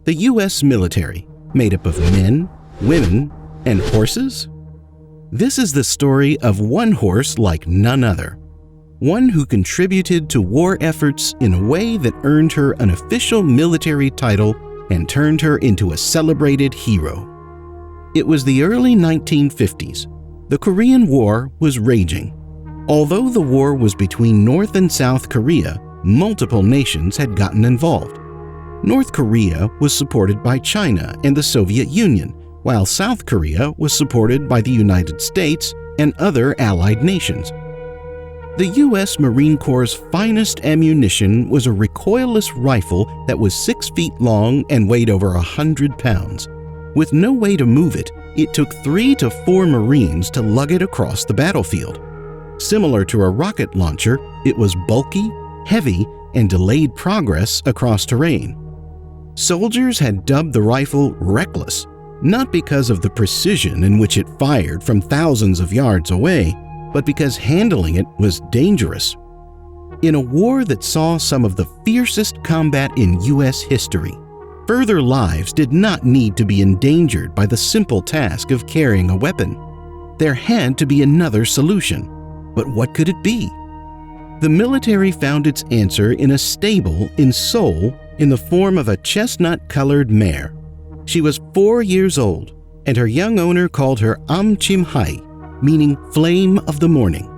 The U.S. military, made up of men, women, and horses? This is the story of one horse like none other. One who contributed to war efforts in a way that earned her an official military title and turned her into a celebrated hero. It was the early 1950s. The Korean War was raging. Although the war was between North and South Korea, multiple nations had gotten involved. North Korea was supported by China and the Soviet Union, while South Korea was supported by the United States and other allied nations. The U.S. Marine Corps' finest ammunition was a recoilless rifle that was 6 feet long and weighed over 100 pounds. With no way to move it, it took 3 to 4 Marines to lug it across the battlefield. Similar to a rocket launcher, it was bulky, heavy, and delayed progress across terrain. Soldiers had dubbed the rifle Recoilless, not because of the precision in which it fired from thousands of yards away, but because handling it was dangerous. In a war that saw some of the fiercest combat in U.S. history, further lives did not need to be endangered by the simple task of carrying a weapon. There had to be another solution. But what could it be? The military found its answer in a stable in Seoul in the form of a chestnut-colored mare. She was 4 years old, and her young owner called her Chim-hai, meaning flame of the morning.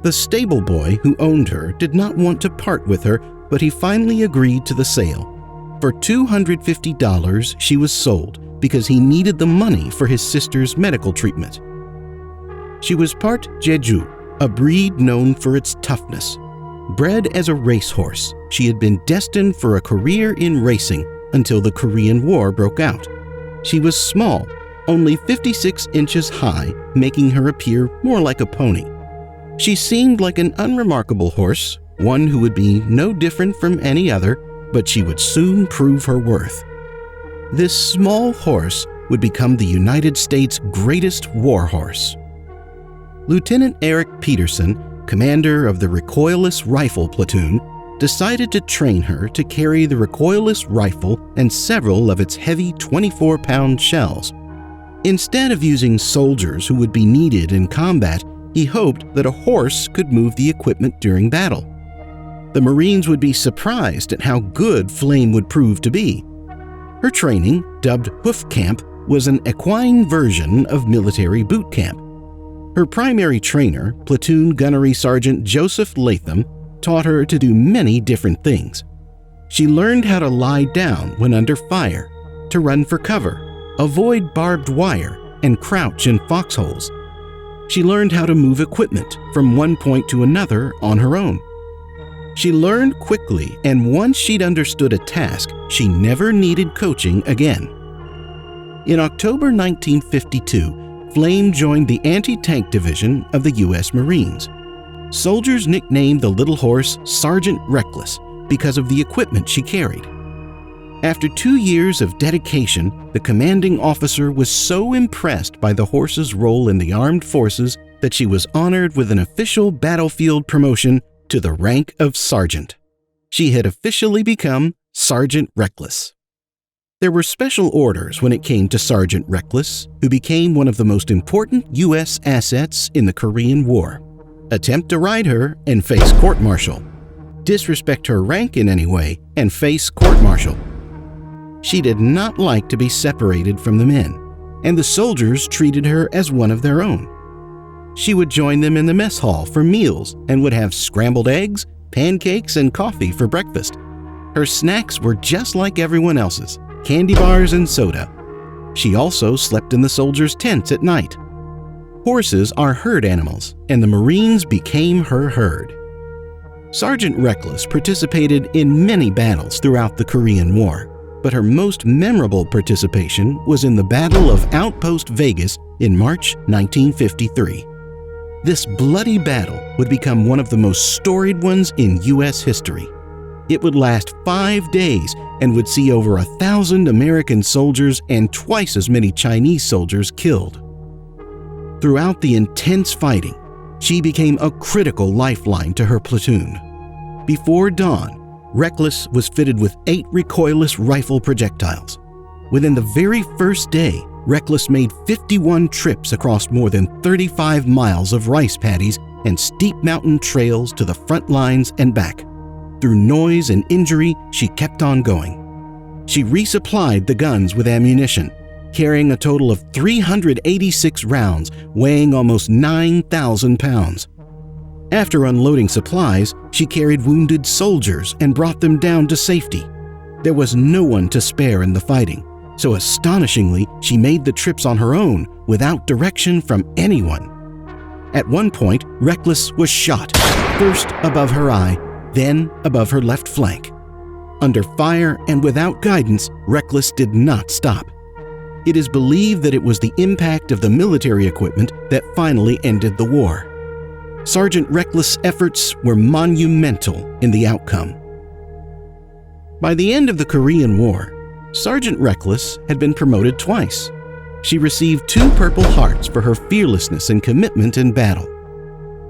The stable boy who owned her did not want to part with her, but he finally agreed to the sale. For $250, she was sold because he needed the money for his sister's medical treatment. She was part Jeju, a breed known for its toughness. Bred as a racehorse, she had been destined for a career in racing until the Korean War broke out. She was small, only 56 inches high, making her appear more like a pony. She seemed like an unremarkable horse, one who would be no different from any other, but she would soon prove her worth. This small horse would become the United States' greatest war horse. Lieutenant Eric Peterson, commander of the Recoilless Rifle Platoon, decided to train her to carry the recoilless rifle and several of its heavy 24-pound shells. Instead of using soldiers who would be needed in combat, he hoped that a horse could move the equipment during battle. The Marines would be surprised at how good Flame would prove to be. Her training, dubbed Hoof Camp, was an equine version of military boot camp. Her primary trainer, Platoon Gunnery Sergeant Joseph Latham, taught her to do many different things. She learned how to lie down when under fire, to run for cover, avoid barbed wire, and crouch in foxholes. She learned how to move equipment from one point to another on her own. She learned quickly, and once she'd understood a task, she never needed coaching again. In October 1952, Flame joined the anti-tank division of the U.S. Marines. Soldiers nicknamed the little horse Sergeant Recoilless because of the equipment she carried. After 2 years of dedication, the commanding officer was so impressed by the horse's role in the armed forces that she was honored with an official battlefield promotion to the rank of sergeant. She had officially become Sergeant Recoilless. There were special orders when it came to Sergeant Recoilless, who became one of the most important U.S. assets in the Korean War. Attempt to ride her and face court-martial. Disrespect her rank in any way and face court-martial. She did not like to be separated from the men, and the soldiers treated her as one of their own. She would join them in the mess hall for meals and would have scrambled eggs, pancakes, and coffee for breakfast. Her snacks were just like everyone else's, candy bars and soda. She also slept in the soldiers' tents at night. Horses are herd animals, and the Marines became her herd. Sergeant Recoilless participated in many battles throughout the Korean War, but her most memorable participation was in the Battle of Outpost Vegas in March 1953. This bloody battle would become one of the most storied ones in U.S. history. It would last 5 days and would see over 1,000 American soldiers and twice as many Chinese soldiers killed. Throughout the intense fighting, she became a critical lifeline to her platoon. Before dawn, Recoilless was fitted with 8 recoilless rifle projectiles, Within the very first day, Recoilless made 51 trips across more than 35 miles of rice paddies and steep mountain trails to the front lines and back. Through noise and injury, she kept on going. She resupplied the guns with ammunition, carrying a total of 386 rounds, weighing almost 9,000 pounds. After unloading supplies, she carried wounded soldiers and brought them down to safety. There was no one to spare in the fighting, so astonishingly, she made the trips on her own without direction from anyone. At one point, Recoilless was shot, first above her eye, then above her left flank. Under fire and without guidance, Recoilless did not stop. It is believed that it was the impact of the military equipment that finally ended the war. Sergeant Recoilless' efforts were monumental in the outcome. By the end of the Korean War, Sergeant Recoilless had been promoted twice. She received 2 Purple Hearts for her fearlessness and commitment in battle.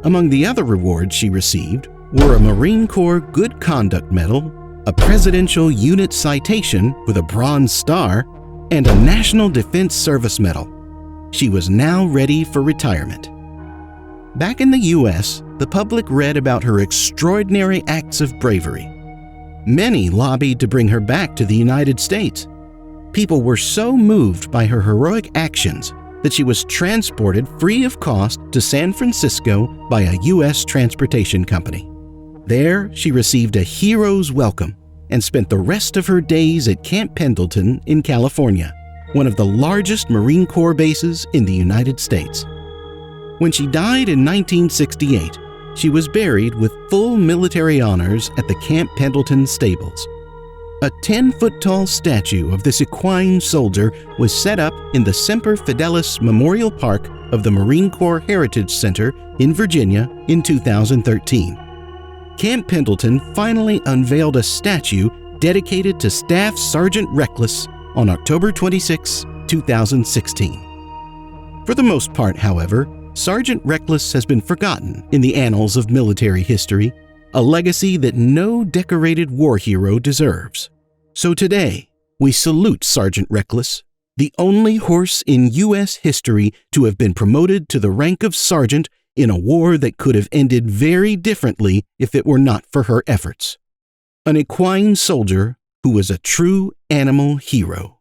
Among the other rewards she received were a Marine Corps Good Conduct Medal, a Presidential Unit Citation with a Bronze Star, and a National Defense Service Medal. She was now ready for retirement. Back in the U.S., the public read about her extraordinary acts of bravery. Many lobbied to bring her back to the United States. People were so moved by her heroic actions that she was transported free of cost to San Francisco by a U.S. transportation company. There, she received a hero's welcome and spent the rest of her days at Camp Pendleton in California, one of the largest Marine Corps bases in the United States. When she died in 1968, she was buried with full military honors at the Camp Pendleton stables. A 10-foot-tall statue of this equine soldier was set up in the Semper Fidelis Memorial Park of the Marine Corps Heritage Center in Virginia in 2013. Camp Pendleton finally unveiled a statue dedicated to Staff Sergeant Recoilless on October 26, 2016. For the most part, however, Sergeant Recoilless has been forgotten in the annals of military history, a legacy that no decorated war hero deserves. So today, we salute Sergeant Recoilless, the only horse in U.S. history to have been promoted to the rank of sergeant in a war that could have ended very differently if it were not for her efforts. An equine soldier who was a true animal hero.